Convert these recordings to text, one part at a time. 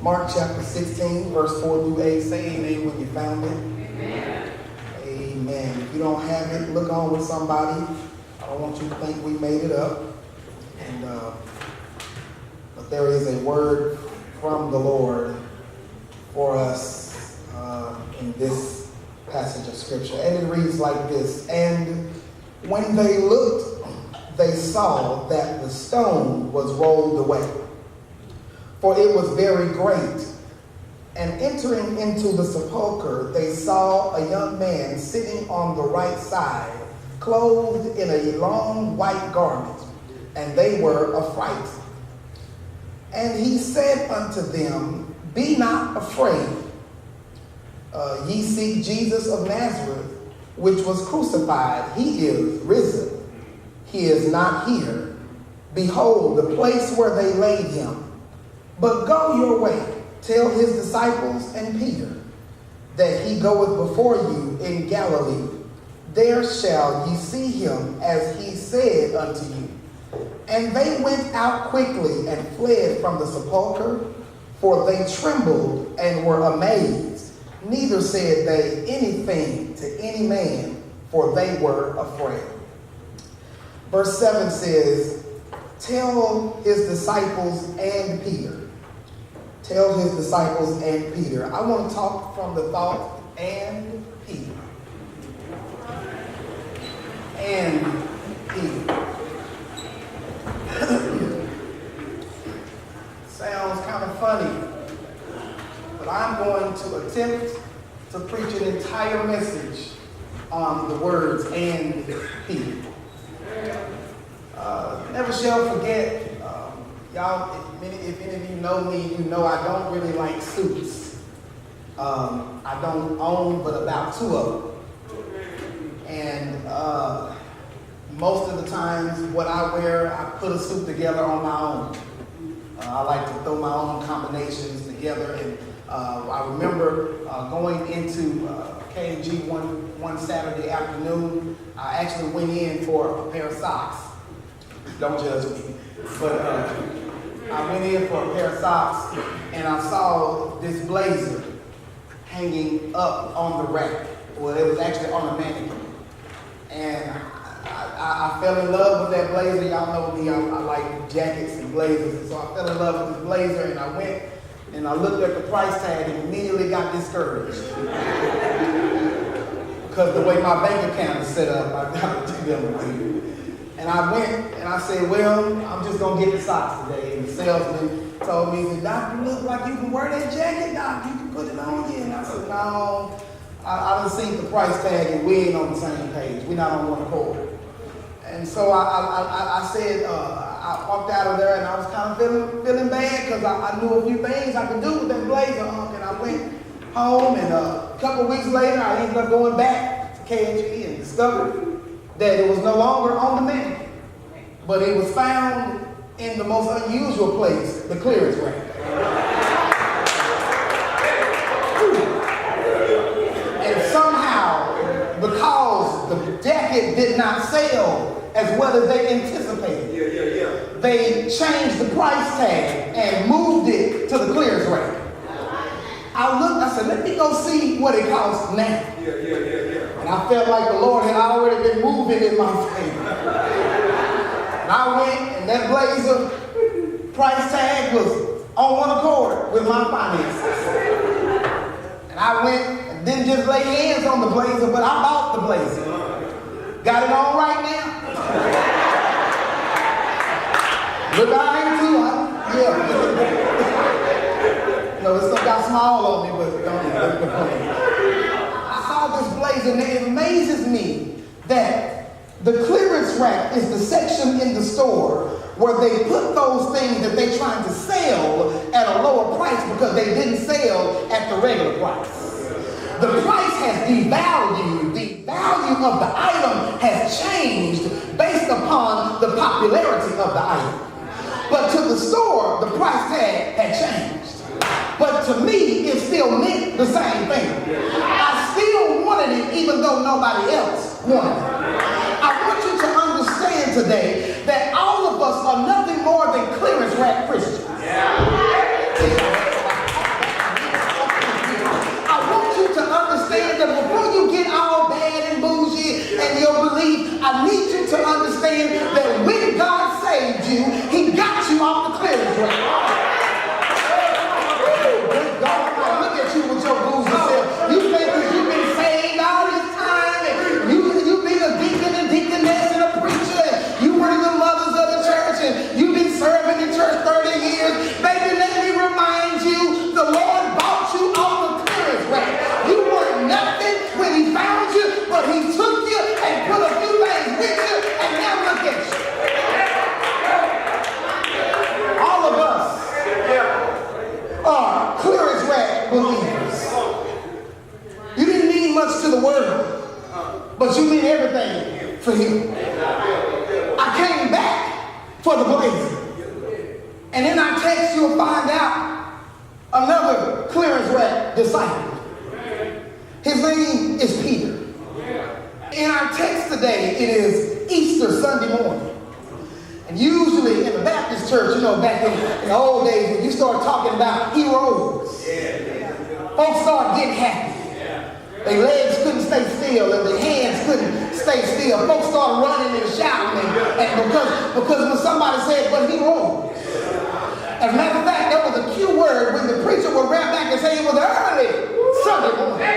Mark chapter 16, verse 4 through 8. Say amen when you found it. Amen. Amen. If you don't have it, look on with somebody. I don't want you to think we made it up. But there is a word from the Lord for us in this passage of Scripture. And it reads like this. And when they looked, they saw that the stone was rolled away, for it was very great. And entering into the sepulchre, they saw a young man sitting on the right side, clothed in a long white garment, and they were affrighted. And he said unto them, Be not afraid. Ye seek Jesus of Nazareth, which was crucified. He is risen. He is not here. Behold, the place where they laid him. But go your way, tell his disciples and Peter, that he goeth before you in Galilee. There shall ye see him, as he said unto you. And they went out quickly and fled from the sepulchre, for they trembled and were amazed. Neither said they anything to any man, for they were afraid. Verse 7 says, Tell his disciples and Peter. Tell his disciples and Peter. I want to talk from the thought, and Peter. And Peter. Sounds kind of funny, but I'm going to attempt to preach an entire message on the words and Peter. Never shall forget, y'all, if any of you know me, you know I don't really like suits. I don't own but about 2 of them. And most of the times what I wear, I put a suit together on my own. I like to throw my own combinations together. And I remember going into K&G one Saturday afternoon. I actually went in for a pair of socks. Don't judge me. But I went in for a pair of socks, and I saw this blazer hanging up on the rack. Well, it was actually on a mannequin. And I fell in love with that blazer. Y'all know me, I like jackets and blazers. And so I fell in love with this blazer, and I went and I looked at the price tag and immediately got discouraged. Because the way my bank account is set up, I got to do them with you. And I went and I said, well, I'm just going to get the socks today. And the salesman told me, he said, Doc, you look like you can wear that jacket, Doc. You can put it on again. And I said, no, I done seen the price tag and we ain't on the same page. We're not on one accord. And so I said, I walked out of there and I was kind of feeling bad because I knew a few things I could do with that blazer. And I went home, and a couple weeks later, I ended up going back to K&G and discovered that it was no longer on the mannequin, but it was found in the most unusual place, the clearance rack. And somehow, because the jacket did not sell as well as they anticipated, they changed the price tag and moved it to the clearance rack. I looked, I said, let me go see what it costs now. And I felt like the Lord had already been moving in my favor. And I went, and that blazer price tag was on one accord with my finances. And I went and didn't just lay hands on the blazer, but I bought the blazer. Got it on right now. Look, I ain't too, yeah. No, it still got small on me, but don't complain. I saw this blazer, and it amazes me that the clearance rack is the section in the store where they put those things that they're trying to sell at a lower price because they didn't sell at the regular price. The price has devalued. The value of the item has changed based upon the popularity of the item. But to the store, the price tag had changed. But to me, it still meant the same thing. I still wanted it even though nobody else wanted it. I want you to understand today that all of us are nothing more than clearance rack Christians. believers. You didn't mean much to the world, but you mean everything for him. I came back for the believer. And in our text, you'll find out another clearance rack disciple. His name is Peter. In our text today, it is Easter Sunday morning. And usually in the Baptist church, back in the old days, when you start talking about he rose, folks start getting happy. Their legs couldn't stay still and their hands couldn't stay still. Folks started running and shouting and because when somebody said, but he rose. As a matter of fact, there was a cue word when the preacher would rap back and say it was early Sunday morning.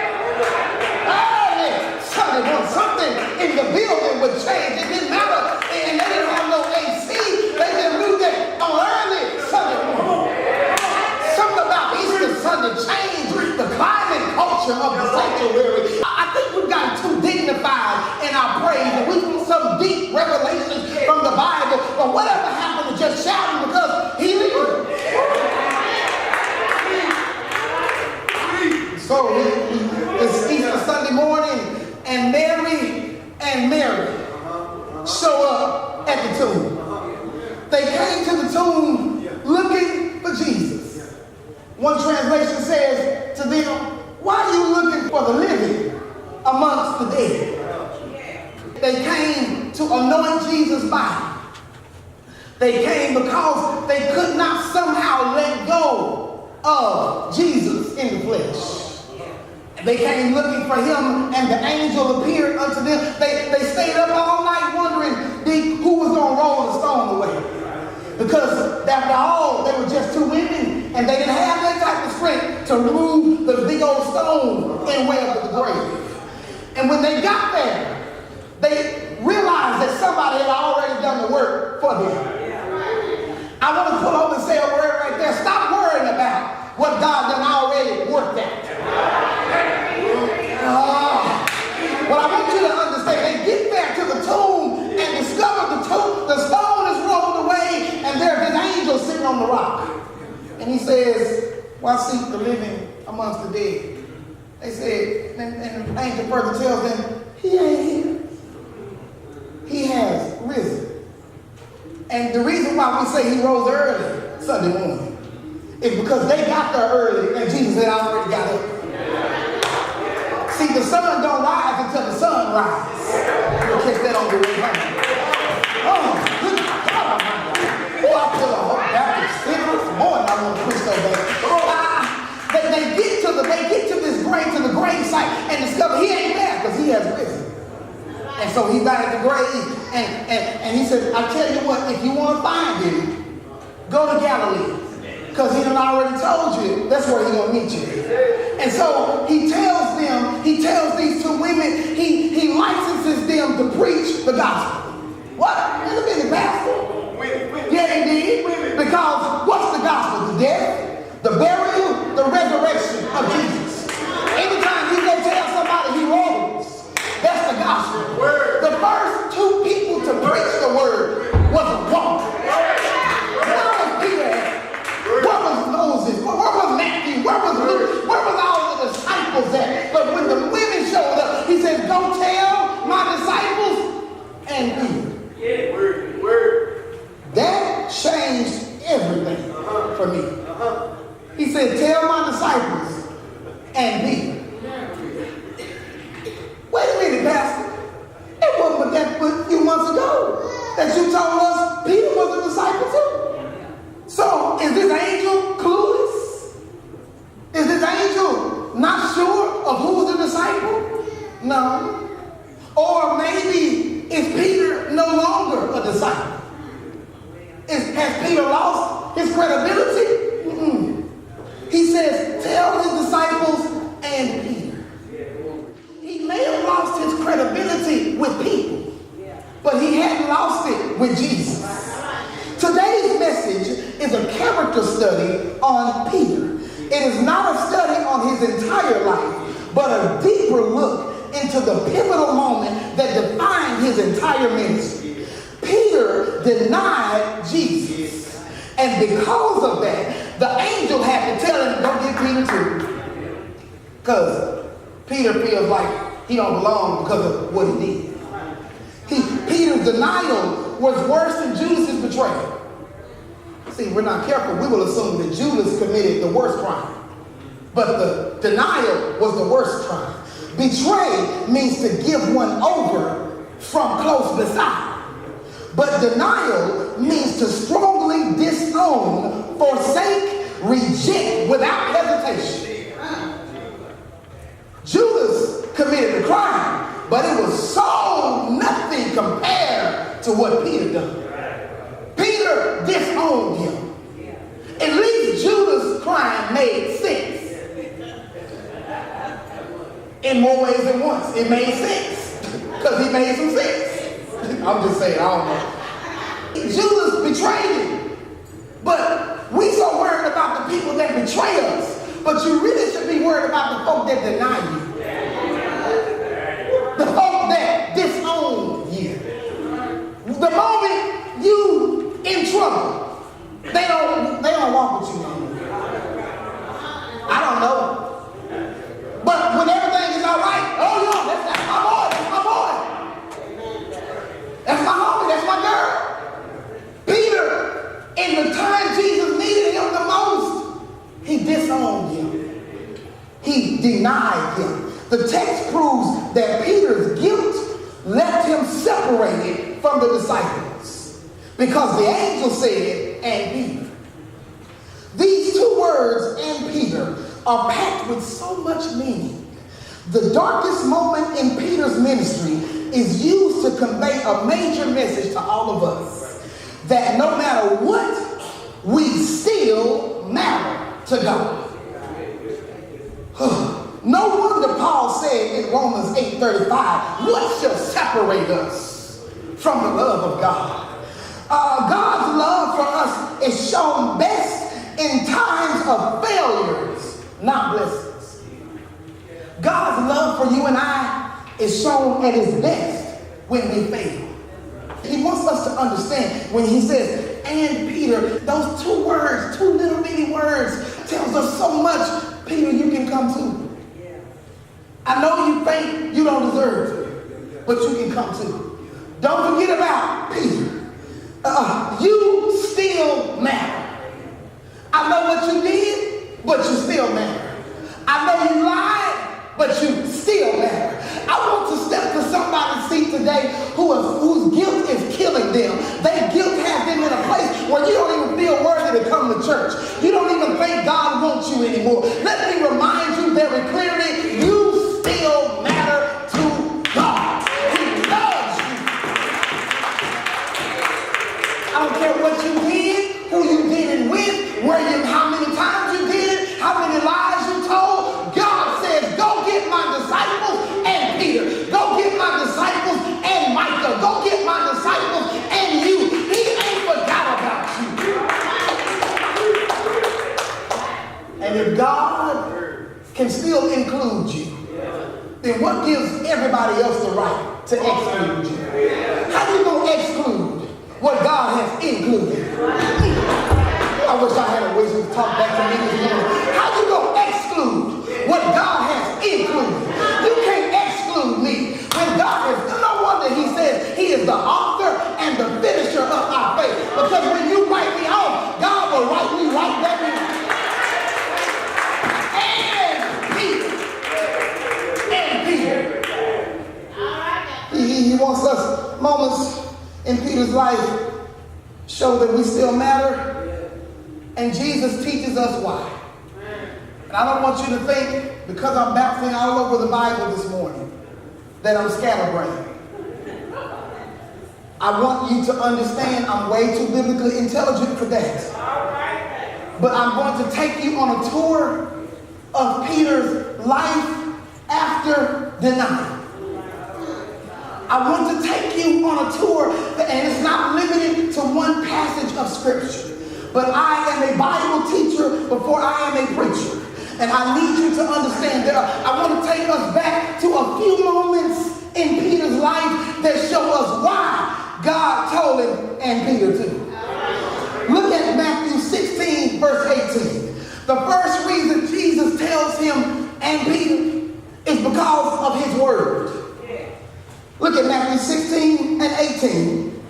Early Sunday morning. Something in the building would change. It didn't matter. And they didn't have no AC. They just knew that on early Sunday morning. Something about Easter Sunday changed the climate culture of the sanctuary. I think we've gotten too dignified in our praise. And we need some deep revelations from the Bible. But whatever happened to just shouting because he lives. So it's Easter Sunday morning, and Mary and Mary show up at the tomb. They came to the tomb looking for Jesus. One translation says to them, why are you looking for the living amongst the dead? They came to anoint Jesus' body. They came because they could not somehow let go of Jesus in the flesh. They came looking for him, and the angel appeared unto them. They stayed up all night wondering who was going to roll the stone away. Because after all, they were just two women, and they didn't have that type of strength to remove the big old stone and way up to the grave. And when they got there, they realized that somebody had already done the work for them. I want to pull over and say a word right there. Stop worrying about what God done already worked out. What I want you to understand, they get there to the tomb and discover the stone is rolled away, and there's an angel sitting on the rock. And he says, why seek the living amongst the dead? They said, and the angel further tells them, he ain't here. He has risen. And the reason why we say he rose early Sunday morning is because they got there early and Jesus had already got up. See, the sun don't rise until the sun rises. You'll catch that on the way home. Oh, good God. Oh, I feel a whole Baptist this morning. I want to preach so bad. They get to this grave, to the grave site, and discover he ain't there because he has risen. And so he's down at the grave, and he said, I tell you what, if you want to find him, go to Galilee. Because he done already told you, that's where he's going to meet you. And so he tells these two women, he licenses them to preach the gospel. What? In a minute, Pastor. Yeah, he did. Because what's the gospel? The death, the burial, the resurrection of Jesus. Anytime you go tell somebody he rose, that's the gospel. The first two people to preach the word was a woman. Where was Peter at? Where was Moses? Where was Matthew? Where was Luke? Where was all the disciples at? But when the women showed up, he said, go tell my disciples and Peter. That changed everything for me. He said, tell my disciples and Peter. Wait a minute, Pastor. It wasn't but that a few months ago that you told us Peter was a disciple too. So is this angel clueless? Is this angel not sure of who's the disciple? No. Or maybe is Peter no longer a disciple? Has Peter lost his credibility? Mm-mm. He says, tell his disciples and Peter. He may have lost his credibility with people, but he hadn't lost it with Jesus. Today's message is a character study on Peter. It is not a study on his entire life, but a deeper look into the pivotal moment that defined his entire ministry. Peter denied Jesus. And because of that, the angel had to tell him, don't get Peter too. Because Peter feels like he don't belong because of what he did. Peter's denial was worse than Judas' betrayal. See, we're not careful. We will assume that Judas committed the worst crime. But the denial was the worst crime. Betray means to give one over from close beside. But denial means to strongly disown, forsake, reject without hesitation. Judas committed the crime, but it was so nothing compared to what Peter done. Peter disowned him. At least Judas' crime made sense. In more ways than once. It made sense. Because he made some sense. I'm just saying, I don't know. Judas betrayed him. But we so worried about the people that betray us. But you really should be worried about the folk that deny you. The folk that disown you. The moment you in trouble, they don't walk with you no more. I don't know. But when everything is all right, oh no, that's my boy. That's my homie, that's my girl. Peter, in the time Jesus needed him the most, he disowned him. He denied him. The text proves that Peter's guilt left him separated from the disciples. Because the angel said, and Peter. These two words, and Peter, are packed with so much meaning. The darkest moment in Peter's ministry is used to convey a major message to all of us. That no matter what, we still matter to God. No wonder Paul said in Romans 8:35, what shall separate us from the love of God? God's love for us is shown best in times of failures, not blessings. God's love for you and I is shown at its best when we fail. He wants us to understand when he says, and Peter, those two words, two little bitty words, tells us so much. Peter, you can come too. I know you think you don't deserve it, but you can come too. Don't forget about Peter. You still matter. I know what you did, but you still matter. I know you lied, but you still matter. I want to step to somebody's seat today whose guilt is killing them. Their guilt has them in a place where you don't even feel worthy to come to church. You don't even think God wants you anymore. Let me remind you very clearly, you still matter to God. He loves you. I don't care what you did, who you did it with, how many times you did it, how many lies you told. God says, go get my disciples and Peter. Go get my disciples and Micah. Go get my disciples and you. He ain't forgot about you. And if God can still include you, then what gives everybody else the right to exclude you? How you going to exclude what God has included? I wish I had a wisdom to talk back to me this morning. How you going to exclude what God has included? You can't exclude me. When God has, no wonder he says he is the author and the finisher of our faith. Because when you write me off, God will write me right back in. He wants us, moments in Peter's life show that we still matter. And Jesus teaches us why. And I don't want you to think, because I'm bouncing all over the Bible this morning, that I'm scatterbrained. I want you to understand I'm way too biblically intelligent for that. But I'm going to take you on a tour of Peter's life after denial. I want to take you on a tour, and it's not limited to one passage of Scripture. But I am a Bible teacher before I am a preacher. And I need you to understand that I want to take us back to a few moments in Peter's life that show us why God told him and Peter too. Look at Matthew 16, verse 18. The first reason Jesus tells him and Peter is because of his word. Look at Matthew 16 and 18.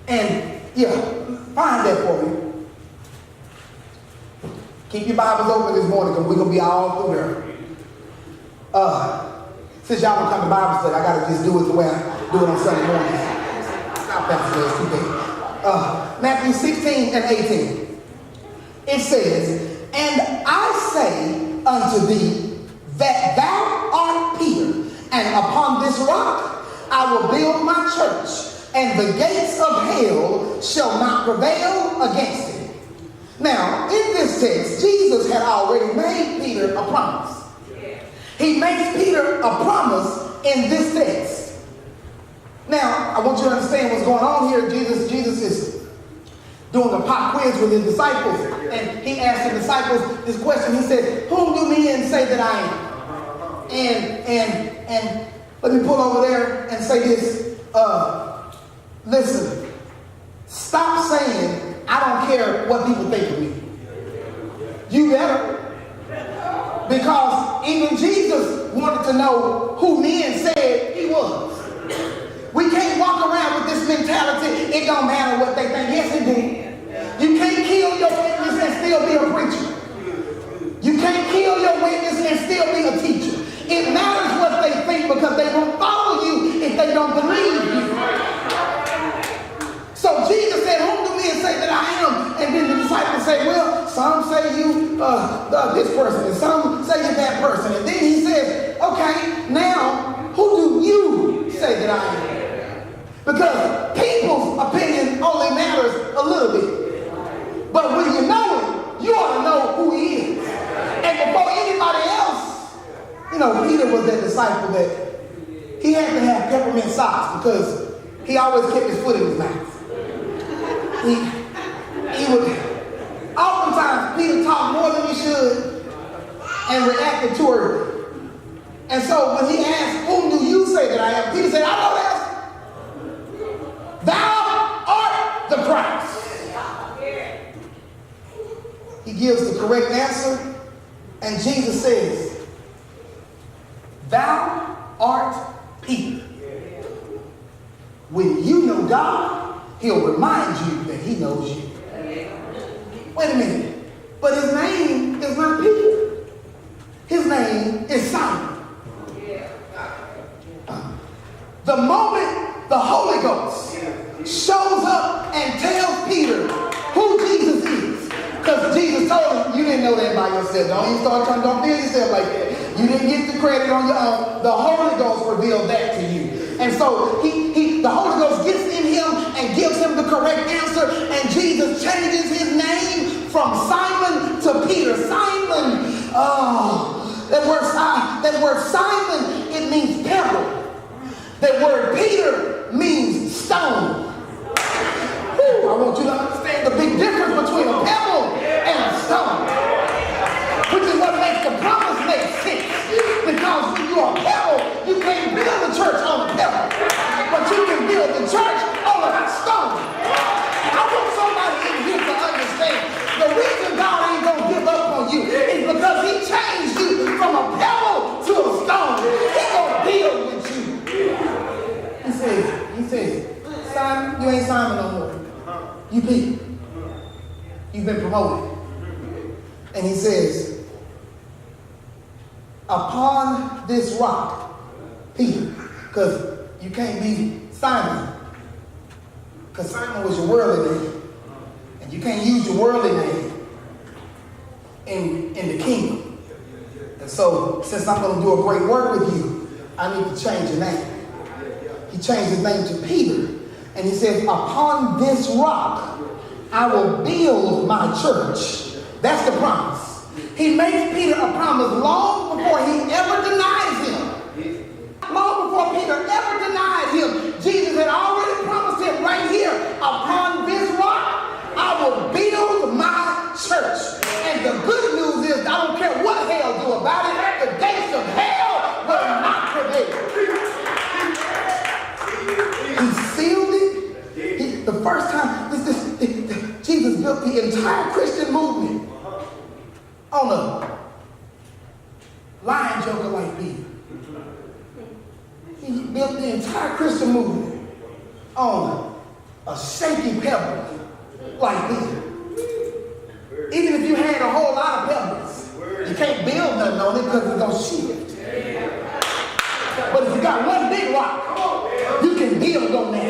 And find that for me. Keep your Bibles open this morning because we're going to be all through there. Since y'all don't come to Bible study, I got to just do it the way I do it on Sunday mornings. Stop that, it's too big. Matthew 16 and 18. It says, and I say unto thee that thou art Peter, and upon this rock I will build my church, and the gates of hell shall not prevail against it. Now, in this text, Jesus had already made Peter a promise. He makes Peter a promise in this text. Now, I want you to understand what's going on here. Jesus is doing a pop quiz with his disciples, and he asked the disciples this question. He said, whom do men say that I am? And let me pull over there and say this. Listen, stop saying, I don't care what people think of me. You better. Because even Jesus wanted to know who men said he was. We can't walk around with this mentality, it don't matter what they think. Yes, it do. You can't kill your witness and still be a preacher. You can't kill your witness and still be a teacher. It matters what they think because they won't follow you if they don't believe you. So Jesus said, whom do men say that I am? And then the disciples say, well, some say you this person, and some say you that person. And then he says, okay, now, who do you say that I am? Because people's opinion only matters a little bit. But when you know him, you ought to know who he is. And before anybody else, Peter was that disciple that he had to have peppermint socks because he always kept his foot in his mouth. He would, oftentimes Peter talked more than he should and reacted too early. And so when he asked, whom do you say that I am? Peter said, I know that. Thou art the Christ. He gives the correct answer, and Jesus says, thou art Peter. When you know God, he'll remind you that he knows you. Wait a minute. But his name is not Peter. His name is Simon. The moment the Holy Ghost shows up and tells Peter who Jesus is, because Jesus told him, you didn't know that by yourself. Don't even start trying to feel yourself like that. You didn't get the credit on your own. The Holy Ghost revealed that to you. And so the Holy Ghost gets in him and gives him the correct answer. And Jesus changes his name from Simon to Peter. Simon. That word Simon, it means pebble. That word Peter means stone. Whew, I want you to understand the big difference between a pebble and a stone. Which is what makes the promise make sense. Because when you're a pebble, you can't build a church on a pebble. But you can build the church on a stone. I want somebody in here to understand the reason God ain't going to give up on you is because he changed you from a pebble to a stone. He's going to build with you. He says, Simon, you ain't Simon no more. You Peter. You've been promoted. And he says, upon this rock, Peter, because you can't be Simon, because Simon was your worldly name, and you can't use your worldly name in the kingdom. And so, since I'm going to do a great work with you, I need to change your name. He changed his name to Peter, and he says, upon this rock, I will build my church. That's the promise. He makes Peter a promise long before he ever denies him. Long before Peter ever denied him, Jesus had already promised him right here, upon this rock, I will build my church. And the good news is, I don't care what hell do about it, the gates of hell will not prevail. He sealed it. The first time, Jesus built the entire Christian movement on joker like Peter. He built the entire Christian movement on a shaky pebble like Peter. Even if you had a whole lot of pebbles, you can't build nothing on it because it's going to shift. But if you got one big rock, you can build on that.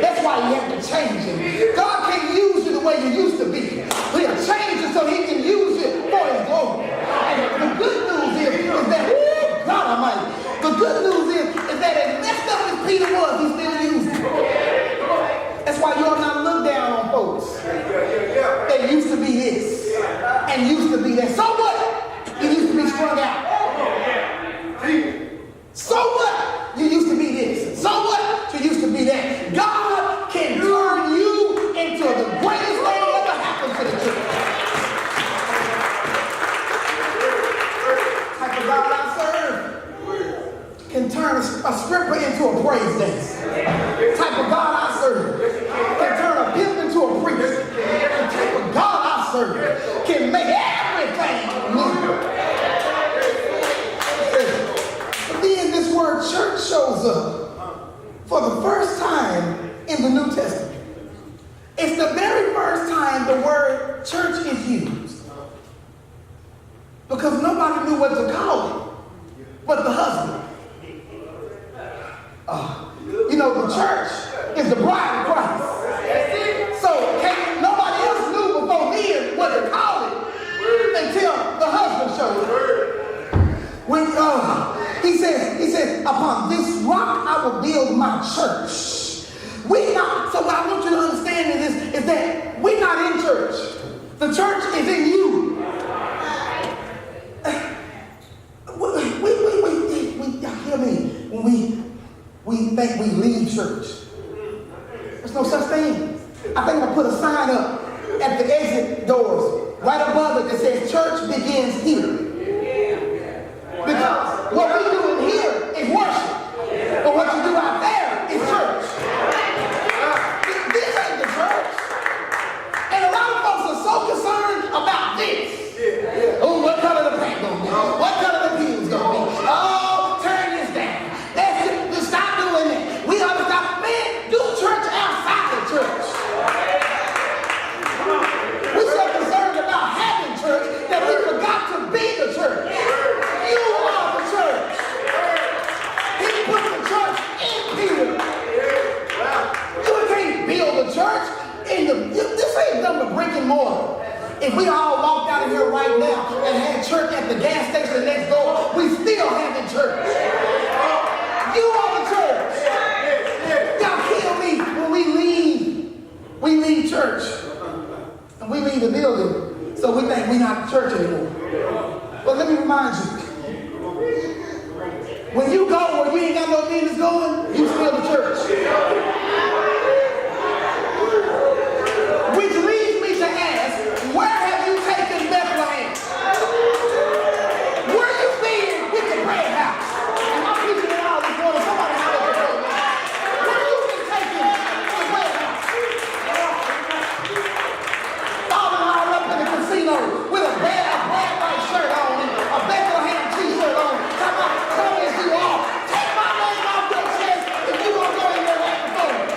That's why you have to change it. God can't use you the way you used to be. He'll change it so he can use it for his glory. And the good news is that, God Almighty, the good news is that as messed up as Peter was, he still used it. That's why you ought not look down on folks that used to be this and used to be that. So what? You used to be strung out. So what? You used to be this. So what? You used to be that. God can turn you into the greatest thing ever happened to the church. The type of God I serve can turn a stripper into a praise dancer. The type of God I serve can turn a pimp into a preacher. The type of God I serve can make everything new. But then this word church shows up for the first time in the New Testament. It's the very first time the word church is used. Because nobody knew what to call it but the husband. You know, the church is the bride of Christ. So nobody else knew before then what to call it until the husband showed up. When he says, upon this rock I will build my church. So what I want you to understand is that we're not in church. The church is in you. Y'all hear me? When we think we leave church. There's no such thing. I think I put a sign up at the exit doors right above it that says church begins here. Because what we do in here is worship. But what you do out there is church. This ain't the church. And a lot of folks are so concerned about this. Oh, what color the paint gonna be? What color the pews gonna be? Oh, turn this down. That's it. Just stop doing that. We ought to stop. Man, do church outside the church. We're so concerned about having church that we forgot to be the church. You are the church. He put the church in Peter. You can't build a church this ain't nothing but brick and mortar. If we all walked out of here right now and had church at the gas station next door, we still having church. You are the church. Y'all kill me when we leave church. And we leave the building, so we think we're not the church anymore. But let me remind you, when you go where you ain't got no business going, you still the church. Which leads me to ask, where have you taken Bethlehem? Where you been with the bread house? And I'm preaching it all this morning. Somebody holler at me. Where you been taking the bread house? Falling all up in the casino with a bad white shirt on and a Bethlehem t-shirt on. Come as you are. Take my name off your chest if you gonna go in there acting for me.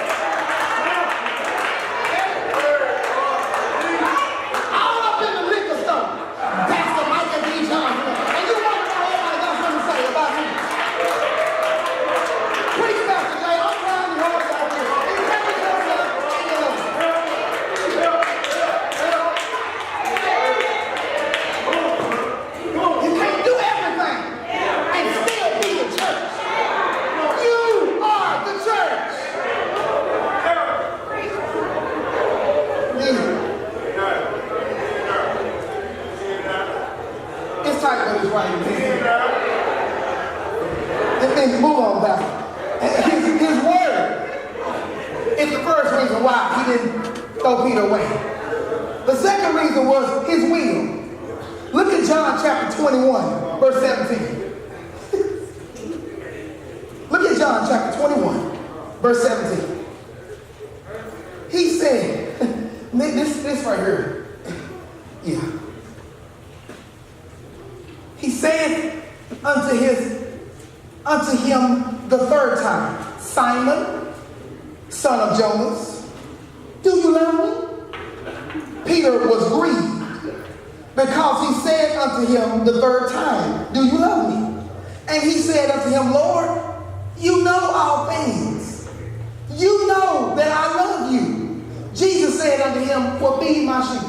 All up in the liquor store. Pastor Michael D. Johnson. And you wonder what everybody got something to say about me. Preach, Pastor Jay. I'm trying to help you out here. You can't be doing that. You can't do everything and still be the church. You are the church. It's tight, but it's right here. And then move on back. His word is the first reason why he didn't throw Peter away. The second reason was his will. Look at John chapter 21, verse 17. Look at John chapter 21, verse 17. He said, this right here. Yeah. He said, unto him the third time, Simon, son of Jonas, do you love me? Peter was grieved because he said unto him the third time, do you love me? And he said unto him, Lord, you know all things. You know that I love you. Jesus said unto him, well, feed my sheep.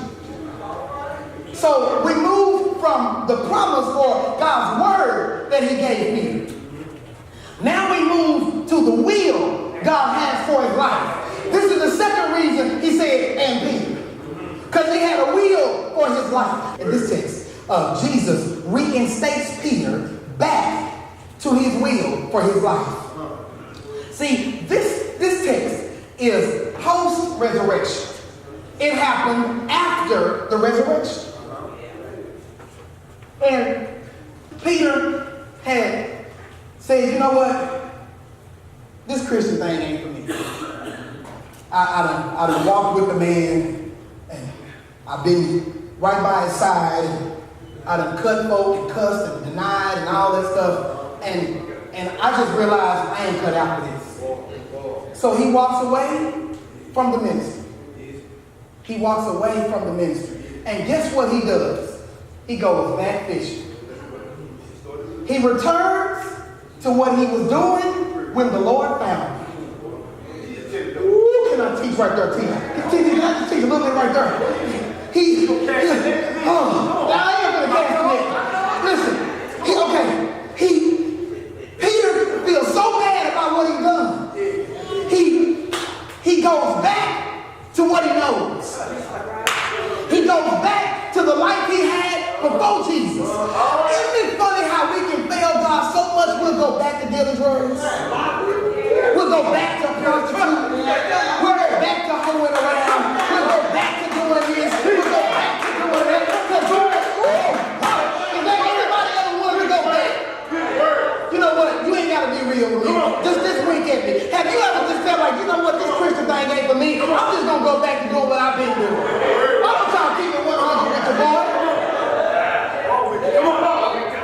So we move from the promise for God's word that he gave me. Now we move to the will God has for his life. This is the second reason he said, and be. Because he had a will for his life. In this text, Jesus reinstates Peter back to his will for his life. See, this text is post-resurrection. It happened after the resurrection. And Peter had said, you know what? This Christian thing ain't for me. I done walked with the man, and I've been right by his side. I done cut folk and cussed and denied and all that stuff. And I just realized I ain't cut out for this. So he walks away from the ministry. He walks away from the ministry. And guess what he does? He goes back fishing. He returns to what he was doing when the Lord found him. Ooh, can I teach right there, Tina? Can I teach a little bit right there? I am going to cast him in. Listen, Peter feels so bad about what he's done. He goes back to what he knows. He goes back to the life he had before Jesus. Isn't it funny how we can fail God so much we'll go back to dealing drugs? We'll go back to prostitution. We'll go back to hoeing around. We'll go back to doing this. We'll go back to doing that. Is there anybody ever want to go back? You know what? You ain't got to be real with me. Just this week at me. Have you ever just felt like, you know what, this Christian thing ain't for me? I'm just going to go back to doing what I've been doing. I'm trying to keep it 100 with your boy.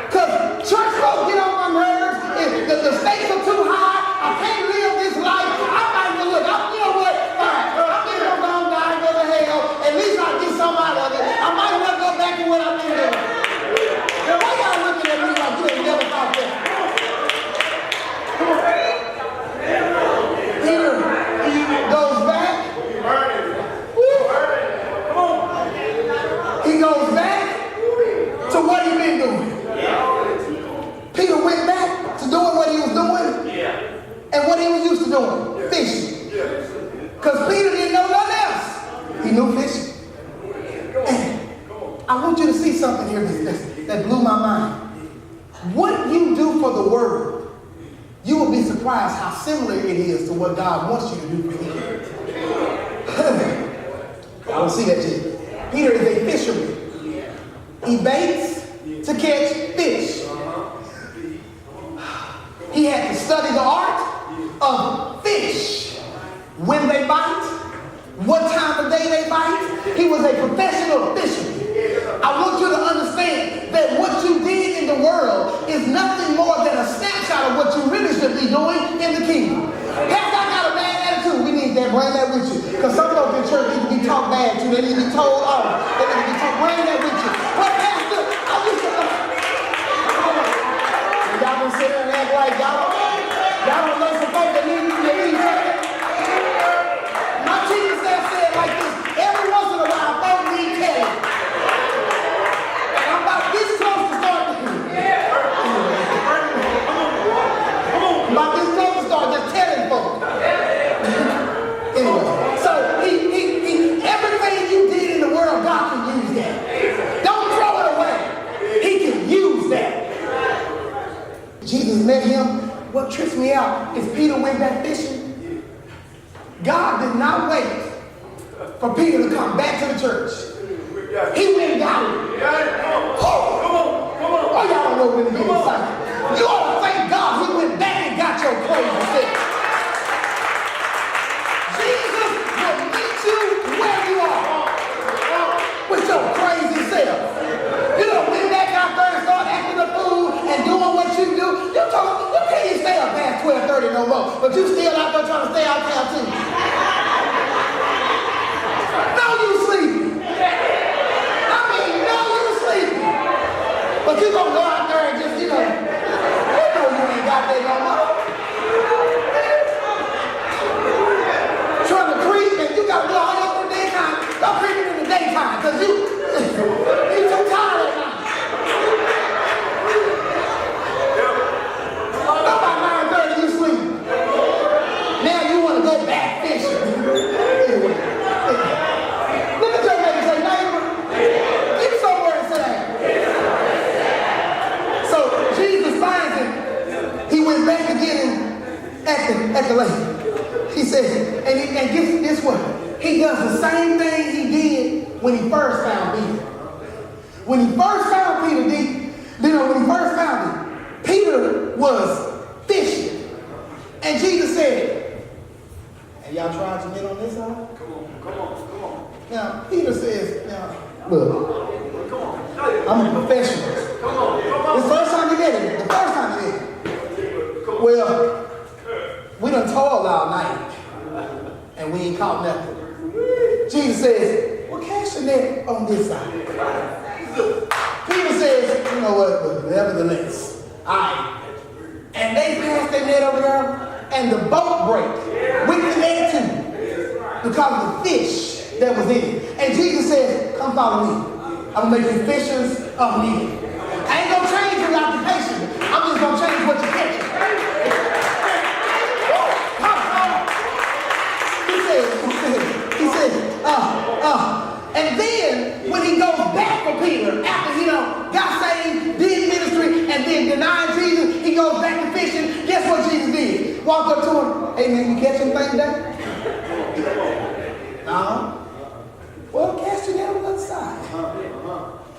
Because church folks get on my nerves. The stakes are too high. I can't live this life. I might well look. You know what? Fine. I'm getting a wrong guy and go to hell. At least I'll get some out of it. I might as well go back to what I've been doing. Why y'all looking at me like you ain't never thought that? Peter goes back. He goes back to what he's been doing. Peter went back to doing what he was doing and what he was used to doing, fishing. Because Peter didn't know nothing else. He knew fishing. And I want you to see something here that blew my mind. What you do for the world, you will be surprised how similar it is to what God wants you to do for him. I don't see that yet. Peter is a fisherman. He baits to catch fish. He had to study the art of fish. When they bite, what time of day they bite. He was a professional fisherman. I want you to understand that what you did in the world is nothing more than a snapshot of what you really should be doing in the kingdom. Pastor, I got a bad attitude. We need that. Bring that with you. Because some folks in church need to be talked bad to. They need to be told off. They need to be told, bring that with you. But Pastor, I wish y'all been sitting there and act like y'all don't know some folks that need church. My teacher said like this, every once in a while, folks need telling. And I'm about this close to starting. I'm about this close to start just telling folks. Anyway, so everything you did in the world, God can use that. Don't throw it away. He can use that. Jesus met him. What trips me out is Peter went back fishing. God did not wait for Peter to come back to the church. He went and got him. Oh, y'all don't know when to get excited. You ought to thank God he went back and got your crazy self. Jesus will meet you where you are with your crazy self. You don't went back out there and start acting a fool and doing what but you still out there trying to stay out there too. No, you sleeping. I mean, no, you sleeping. But you gonna go out there and just, you know you ain't got that no more. Trying to creep, and you got to do all your daytime. Don't creep in the daytime, because you too tired at night. About 9:30, you sleep. Now you want to go back fishing. Anyway, look at your neighbor and say, neighbor, get somewhere and sit down. So Jesus finds him. He went back again at the lake. He said, and guess what? He does the same thing he did when he first found Peter. When he first found Peter, Peter was fishing. And Jesus said, have y'all tried to get on this side? Come on. Now, Peter says, look, I'm a professional. The first time you did it. Well, we done toiled all night, and we ain't caught nothing. Jesus says, well, cast your net on this side. Peter says, you know what, but nevertheless, and they passed their net over there, and the boat broke with the net too, because of the fish that was in it. And Jesus said, come follow me. I'm going to make you fishers of men. I ain't going to change your occupation. I'm just going to change what you're catching. He said, and then when he goes back for Peter, after he got saved, did ministry, and then denied Jesus, he goes back to fishing. Guess what Jesus did? Walked up to him, hey man, you catch anything today? No. Well, cast your net on the other side.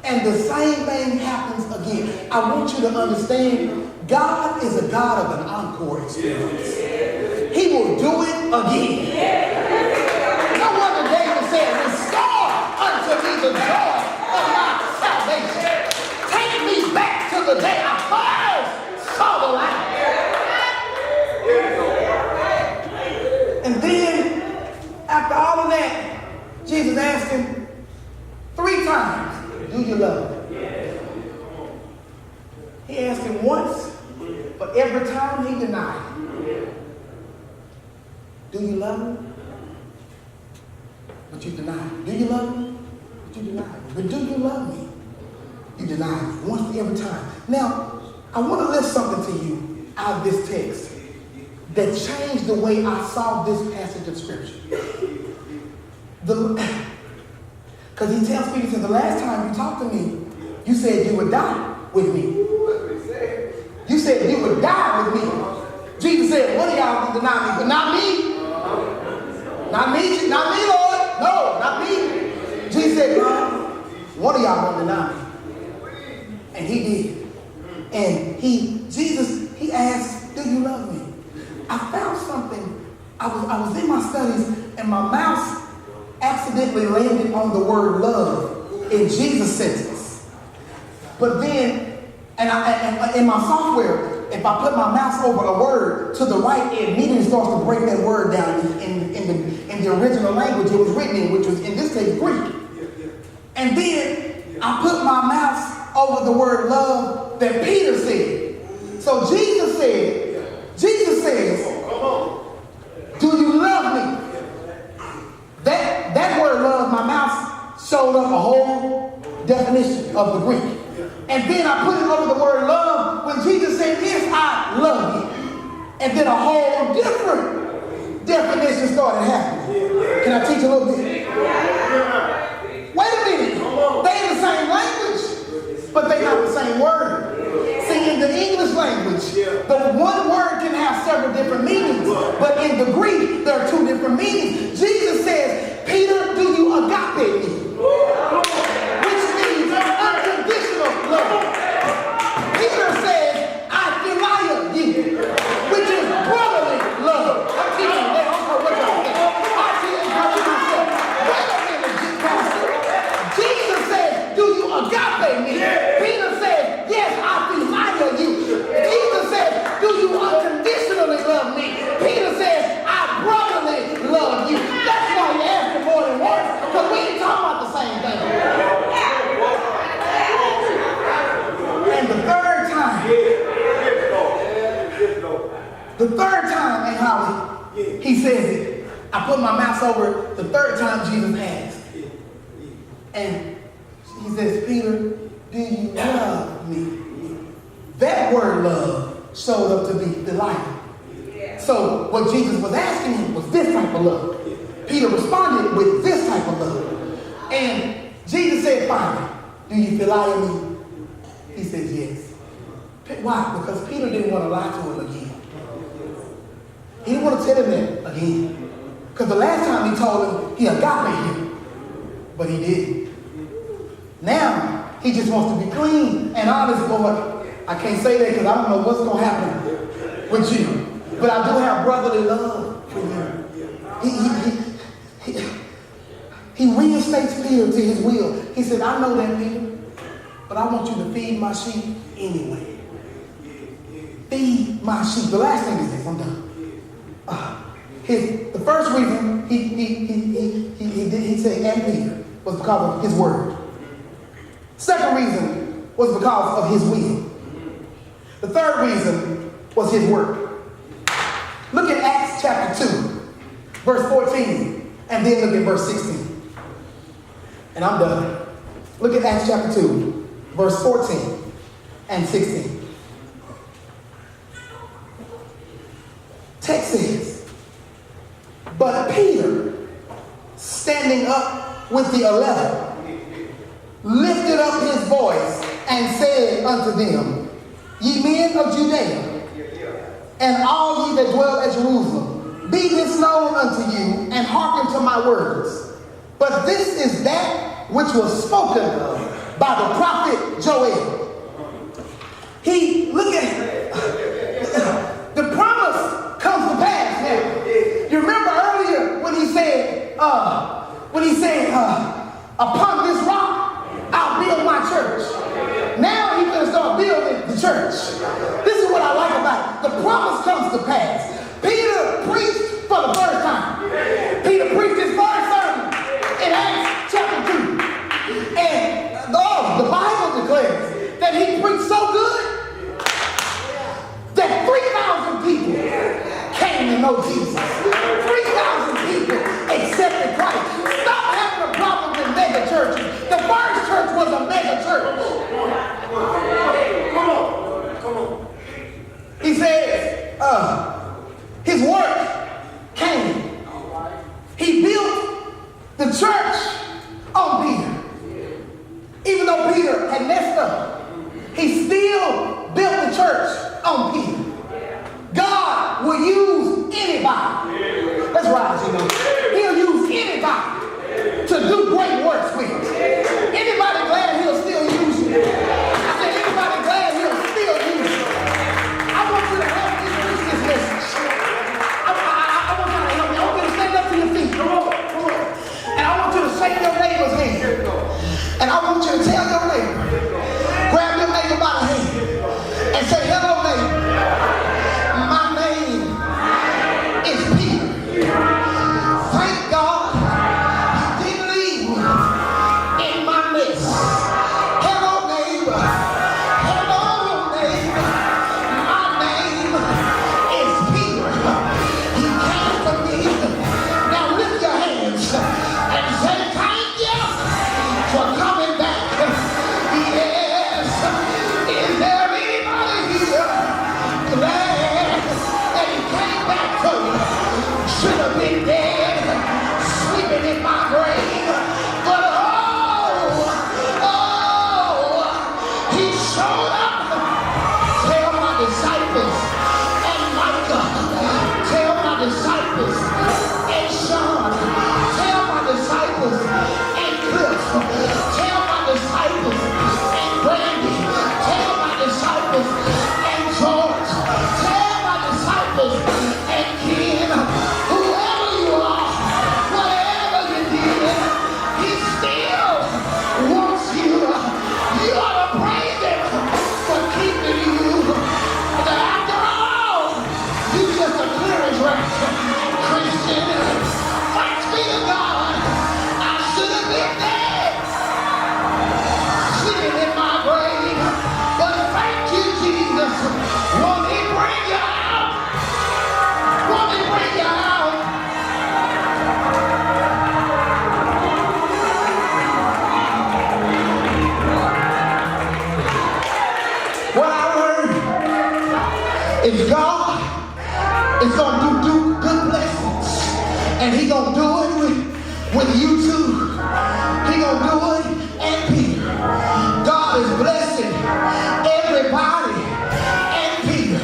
And the same thing happens again. I want you to understand, God is a God of an encore experience. He will do it again. No wonder David said, restore unto me the joy of my salvation. Take me back to the day I first saw the light. And then, after all of that, Jesus asked him 3 times, do you love me? He asked him once, but every time he denied him. Do you love me? But you deny me. Do you love me? But you deny me. But do you love me? You deny me. Once every time. Now, I want to list something to you out of this text that changed the way I saw this passage of scripture. Because he tells Peter, he said, the last time you talked to me, you said you would die with me. You said you would die with me. Jesus said, one of y'all will deny me, but not me. Not me, Lord. No, not me. Jesus said, one of y'all gonna deny me. And he did. And Jesus asked, do you love me? I found something. I was in my studies, and my mouse accidentally landed on the word love in Jesus' sentence. But then, and in my software, if I put my mouse over a word to the right, it immediately starts to break that word down in the original language it was written in, which was in this case Greek. And then I put my mouse over the word love that Peter said. So Jesus says, do you love me? That word love, my mouse showed up a whole definition of the Greek. And then I put it over the word love when Jesus said, yes, I love you. And then a whole different definition started happening. Can I teach a little bit? Wait a minute. They in the same language, but they not the same word. See, in the English language, the one word can have several different meanings, but in the Greek, there are 2 different meanings. Jesus says, Peter, do you agape me? Which means unconditional love. Peter says, I philia you, which is brotherly love. I'm teaching you that. I don't know what y'all think. I teach you myself. Wait a minute, Pastor. Jesus says, do you agape me? Peter says, yes, I philia you. Jesus says, do you unconditionally love me? Peter the third time, and how he says it. I put my mouse over it the third time Jesus asked. And he says, Peter, do you love me? That word love showed up to be delight. So what Jesus was asking him was this type of love. Peter responded with this type of love. And Jesus said, finally, do you delight in me? He said, yes. Why? Because Peter didn't want to lie to him again. He didn't want to tell him that again. Because the last time he told him, he agape him. But he didn't. Now, he just wants to be clean and honest. Lord, I can't say that because I don't know what's going to happen with you. But I do have brotherly love for you. He reinstates Peter to his will. He said, I know that, Peter, but I want you to feed my sheep anyway. Feed my sheep. The last thing is this, I'm done. The first reason he said, and Peter, was because of his word. Second reason was because of his will. The third reason was his work. Look at Acts chapter 2, verse 14, and then look at verse 16. And I'm done. Look at Acts chapter 2, verse 14 and 16. Text says, but Peter, standing up with the 11, lifted up his voice and said unto them, ye men of Judea, and all ye that dwell at Jerusalem, be this known unto you, and hearken to my words. But this is that which was spoken of by the prophet Joel. Look at it. The promise comes to pass now. You remember earlier when he said, upon this rock, I'll build my church. Now he's going to start building the church. This is what I like about it. The promise comes to pass. Peter preached for the first time. Peter preached his first sermon in Acts chapter 2. And the Bible declares that he preached so good that 3,000 people came to know Jesus. 3,000 people accepted Christ. Stop having a problem with mega churches. The first church was a mega church. Come on. He says, his work came. He built the church on Peter. Even though Peter had messed up, he still built the church on Peter. God will use anybody. Let's rise, you know. He'll use anybody to do great works with. Anybody glad he'll still use you? I said, anybody glad he'll still use you? I want you to help me preach this message. I want you to help me. I want you to stand up to your feet. Come on. And I want you to shake your neighbor's hand. And I want you to tell your neighbor, grab your neighbor by the hand and say, hello, neighbor. My name is Peter. Thank God he didn't leave me in my mess. Hello, neighbor. Hello, neighbor. My name is Peter. He came for me. Now lift your hands and say, thank you for coming back. Yes. Is there anybody here glad that he came back for you? Should have been dead, sleeping in my grave. But he showed up. Tell my disciples and Micah, tell my disciples and Sean, tell my disciples and Cliff, tell my disciples and Brandy, tell my disciples and George, tell my disciples and Ken, whoever you are, whatever you did, he still wants you. You ought to praise him. If God is going to do good blessings, and He going to do it with you too. He going to do it and Peter. God is blessing everybody and Peter.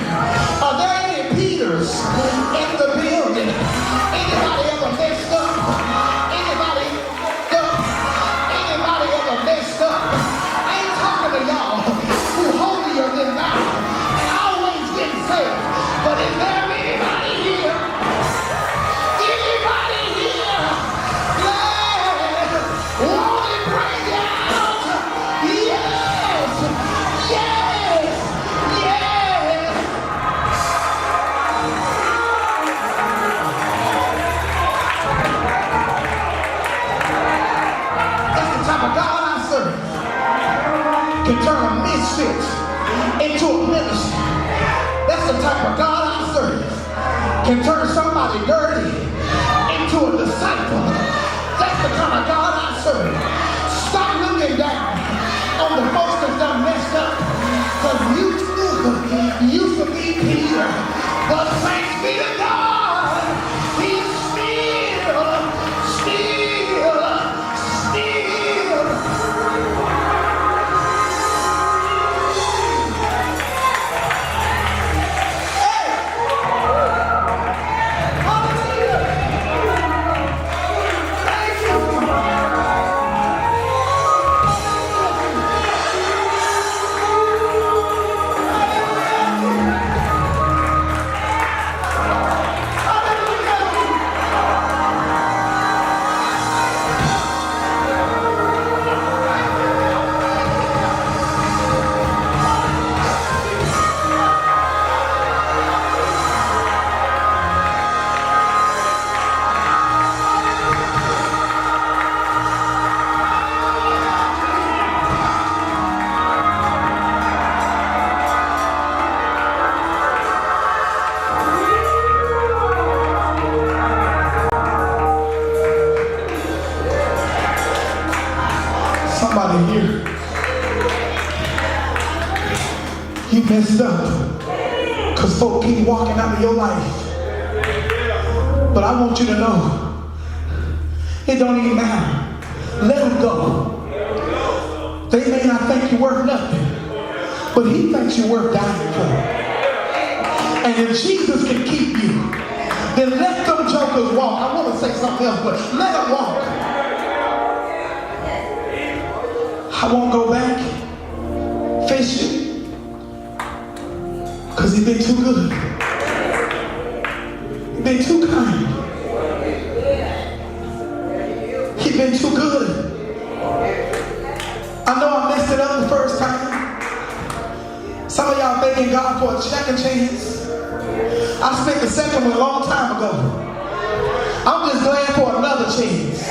Are there any Peters in the building? Anybody ever messed up? Anybody ever messed up? I ain't talking to y'all who holier than thou, always getting saved. But is there anybody here? Anybody here? Yeah. Won't it bring you out? Yes. Yes. Yes. That's the type of God I serve. Can turn a misfit into a minister. That's the type of God I serve. Can turn somebody dirty into a disciple. That's the kind of God I serve. Stop looking down on the folks that done messed up. Because you too used to be Peter. But thanks be to God, He's still. Somebody here, you messed up because folk keep walking out of your life. But I want you to know, it don't even matter. Let them go. They may not think you're worth nothing, but He thinks you're worth dying for. And if Jesus can keep you, then let them jokers walk. I want to say something else, but let them walk. I won't go back fishing because He's been too good. He's been too kind. He's been too good. I know I messed it up the first time. Some of y'all thanking God for a second chance. I spent the second one a long time ago. I'm just glad for another chance.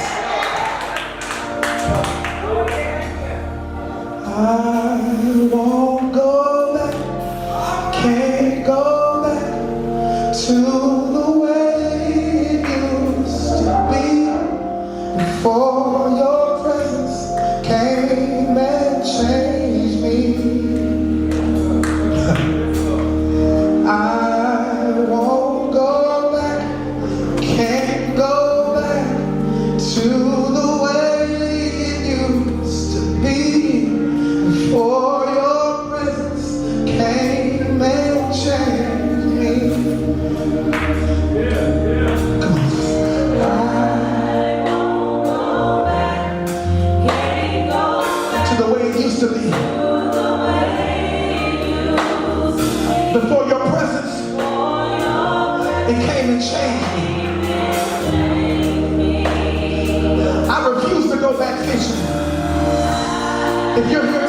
I won't go back, can't go back to the way it used to be before your presence came and changed me. I won't go back, can't go back to the way it used to be. For your presence came and changed me. Come on. I won't go back, can't go back to the way it used to be. Before your presence, it came and changed me. I refuse to go back fishing. If you're here